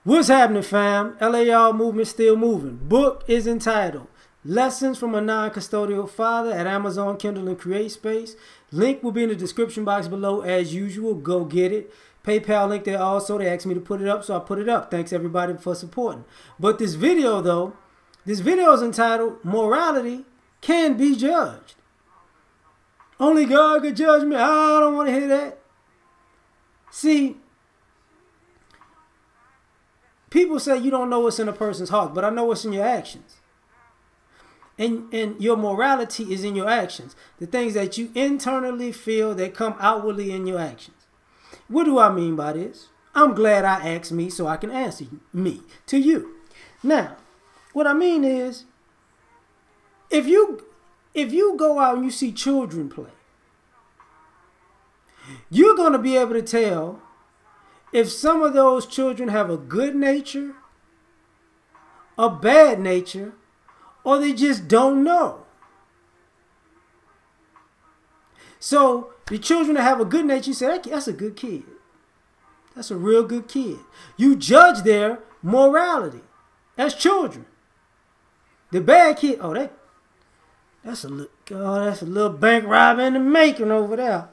What's happening, fam? L.A.R. movement still moving. Book is entitled Lessons from a Non-Custodial Father at Amazon, Kindle, and CreateSpace. Link will be in the description box below as usual. Go get it. PayPal link there also. They asked me to put it up, so I put it up. Thanks everybody for supporting. But this video, though, this video is entitled Morality Can Be Judged. Only God could judge me. I don't want to hear that. See, people say you don't know what's in a person's heart, but I know what's in your actions. And your morality is in your actions. The things that you internally feel that come outwardly in your actions. What do I mean by this? I'm glad I asked me so I can answer me to you. Now, what I mean is, if you go out and you see children play, you're going to be able to tell if some of those children have a good nature, a bad nature, or they just don't know. So the children that have a good nature, you say, that's a good kid. That's a real good kid. You judge their morality as children. The bad kid, that's a little bank robbing in the making over there.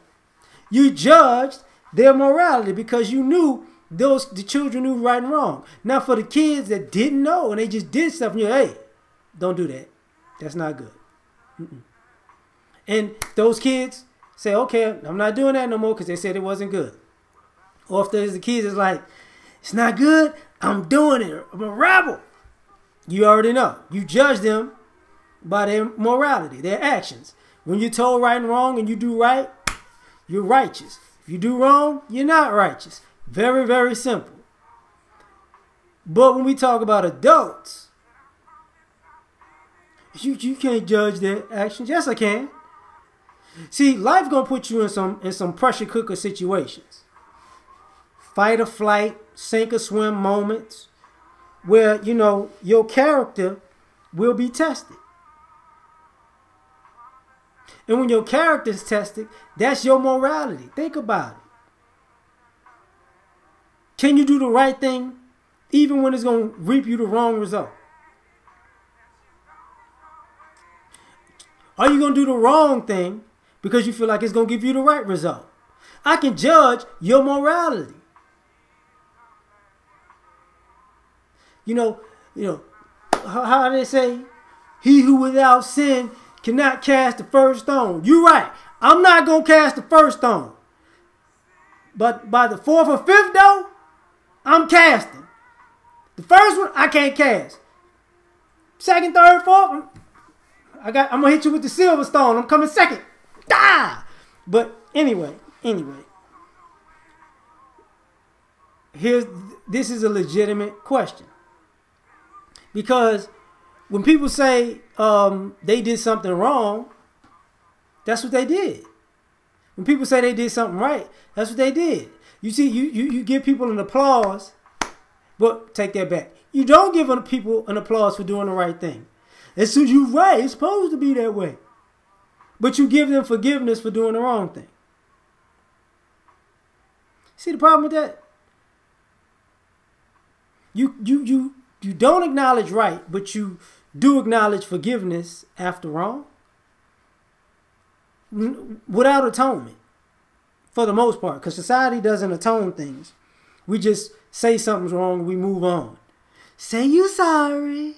You judged their morality because you knew the children knew right and wrong. Now for the kids that didn't know and they just did stuff, and you're hey, don't do that. That's not good. And those kids say, okay, I'm not doing that no more because they said it wasn't good. Or if there's the kids that's like, it's not good, I'm doing it. I'm a rebel. You already know. You judge them by their morality, their actions. When you're told right and wrong and you do right, you're righteous. If you do wrong, you're not righteous. Very, very simple. But when we talk about adults, you can't judge their actions. Yes, I can. See, life gonna put you in some pressure cooker situations. Fight or flight, sink or swim moments where, your character will be tested. And when your character is tested, that's your morality. Think about it. Can you do the right thing even when it's going to reap you the wrong result? Are you going to do the wrong thing because you feel like it's going to give you the right result? I can judge your morality. How they say, he who without sin cannot cast the first stone. You're right. I'm not going to cast the first stone. But by the fourth or fifth, though, I'm casting. The first one, I can't cast. Second, third, fourth, I'm going to hit you with the silver stone. I'm coming second. Die! But anyway. This is a legitimate question. Because when people say they did something wrong, that's what they did. When people say they did something right, that's what they did. You see, you give people an applause, but take that back. You don't give people an applause for doing the right thing. As soon as you're right, it's supposed to be that way. But you give them forgiveness for doing the wrong thing. See the problem with that? You don't acknowledge right, but you do acknowledge forgiveness after wrong. Without atonement. For the most part. Because society doesn't atone things. We just say something's wrong and we move on. Say you sorry.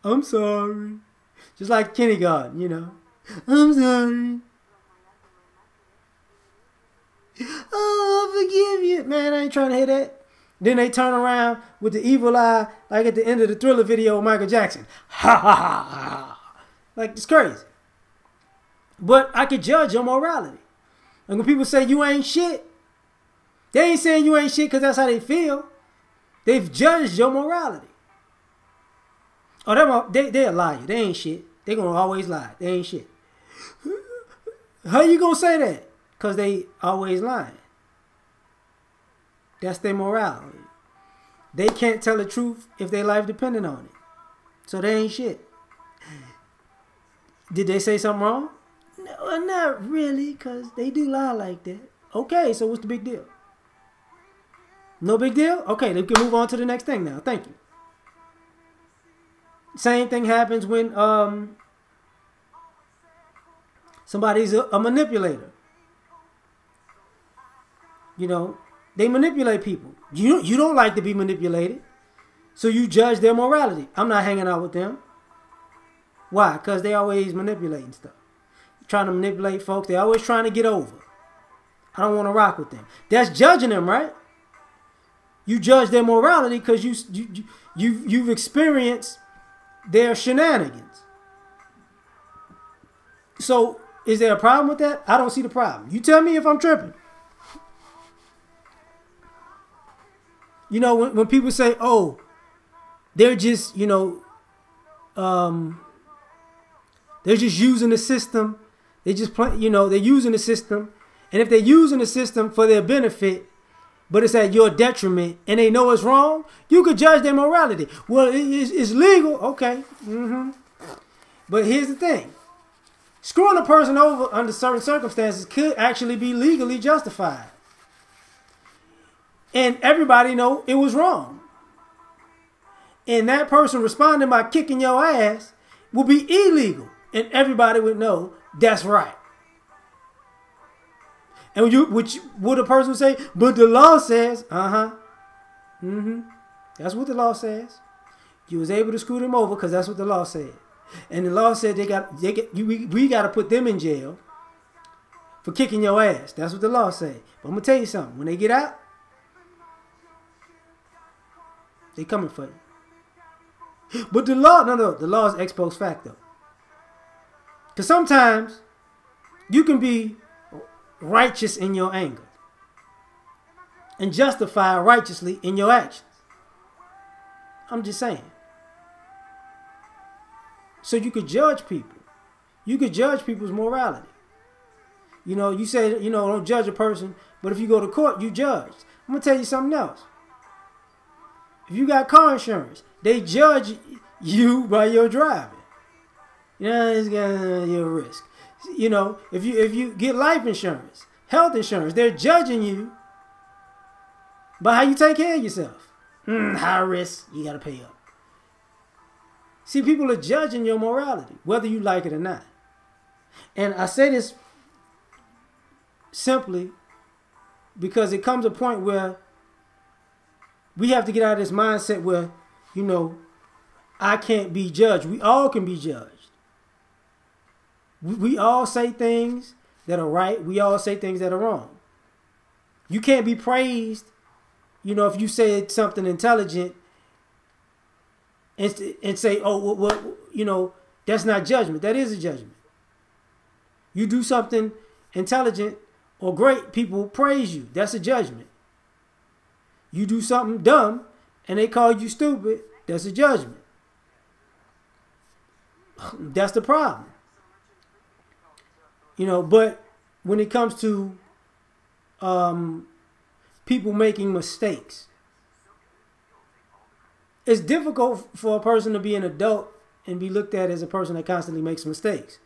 I'm sorry. Just like kindergarten, I'm sorry. Oh, I forgive you. Man, I ain't trying to hear that. Then they turn around with the evil eye, like at the end of the Thriller video with Michael Jackson. Ha ha ha ha. Like, it's crazy. But I could judge your morality. And when people say you ain't shit, they ain't saying you ain't shit because that's how they feel. They've judged your morality. Oh, they'll lie you. They ain't shit. They're going to always lie. They ain't shit. How you going to say that? Because they always lying. That's their morality. They can't tell the truth if their life depended on it. So they ain't shit. Did they say something wrong? No, not really, because they do lie like that. Okay, so what's the big deal? No big deal? Okay, they can move on to the next thing now. Thank you. Same thing happens when somebody's a manipulator. You know, they manipulate people. You don't like to be manipulated, so you judge their morality. I'm not hanging out with them. Why? Because they always manipulating stuff. Trying to manipulate folks. They always trying to get over. I don't want to rock with them. That's judging them, right? You judge their morality because you've experienced their shenanigans. So, is there a problem with that? I don't see the problem. You tell me if I'm tripping. You know, when people say, oh, they're just, you know, they're just using the system. They just play, you know, they're using the system. And if they're using the system for their benefit, but it's at your detriment, and they know it's wrong, you could judge their morality. Well, it's legal. Okay. But here's the thing. Screwing a person over under certain circumstances could actually be legally justified. And everybody know it was wrong. And that person responding by kicking your ass will be illegal. And everybody would know that's right. And which would a person say, but the law says, that's what the law says. You was able to screw them over because that's what the law said. And the law said we got to put them in jail for kicking your ass. That's what the law said. But I'm gonna tell you something. When they get out, they coming for you. But the law, the law is ex post facto. Because sometimes you can be righteous in your anger and justify righteously in your actions. I'm just saying. So you could judge people. You could judge people's morality. You know, you say, you know, don't judge a person, but if you go to court, you judge. I'm going to tell you something else. If you got car insurance, they judge you by your driving. You know, it's your risk. You know, if you get life insurance, health insurance, they're judging you by how you take care of yourself. High risk, you got to pay up. See, people are judging your morality, whether you like it or not. And I say this simply because it comes a point where we have to get out of this mindset where, you know, I can't be judged. We all can be judged. We all say things that are right. We all say things that are wrong. You can't be praised, you know, if you say something intelligent and say, oh, well, you know, that's not judgment. That is a judgment. You do something intelligent or great, people praise you. That's a judgment. You do something dumb and they call you stupid, that's a judgment. That's the problem. You know, but when it comes to people making mistakes, it's difficult for a person to be an adult and be looked at as a person that constantly makes mistakes.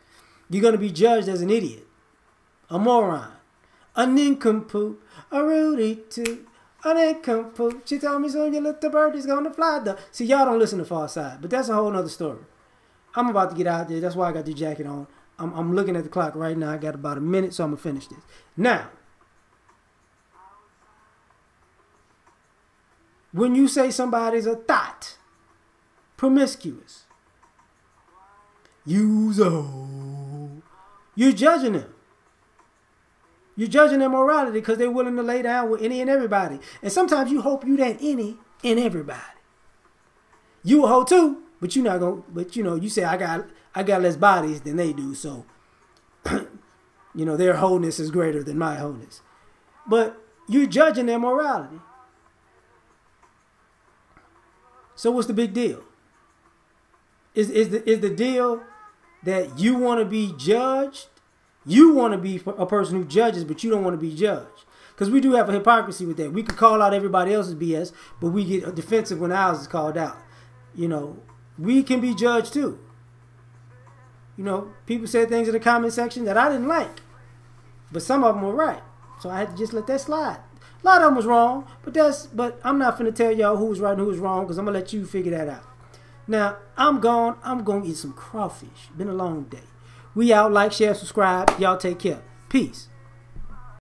You're going to be judged as an idiot, a moron, a nincompoop, a Rudy toot, a nincompoop. She told me so, you look, the bird is going to fly. See, y'all don't listen to Far Side, but that's a whole nother story. I'm about to get out there. That's why I got the jacket on. I'm looking at the clock right now. I got about a minute, so I'm going to finish this. Now, when you say somebody's a thought, promiscuous, you're judging them. You're judging their morality because they're willing to lay down with any and everybody. And sometimes you hope you that any and everybody. You a hoe too, but you're not going. But you know, you say I got less bodies than they do, so you know their wholeness is greater than my wholeness. But you're judging their morality. So what's the big deal? Is the deal that you want to be judged? You want to be a person who judges, but you don't want to be judged. Because we do have a hypocrisy with that. We could call out everybody else's BS, but we get defensive when ours is called out. You know, we can be judged too. You know, people said things in the comment section that I didn't like. But some of them were right. So I had to just let that slide. A lot of them was wrong, but I'm not finna tell y'all who was right and who was wrong because I'm gonna let you figure that out. Now, I'm gone. I'm gonna eat some crawfish. Been a long day. We out. Like, share, subscribe. Y'all take care. Peace.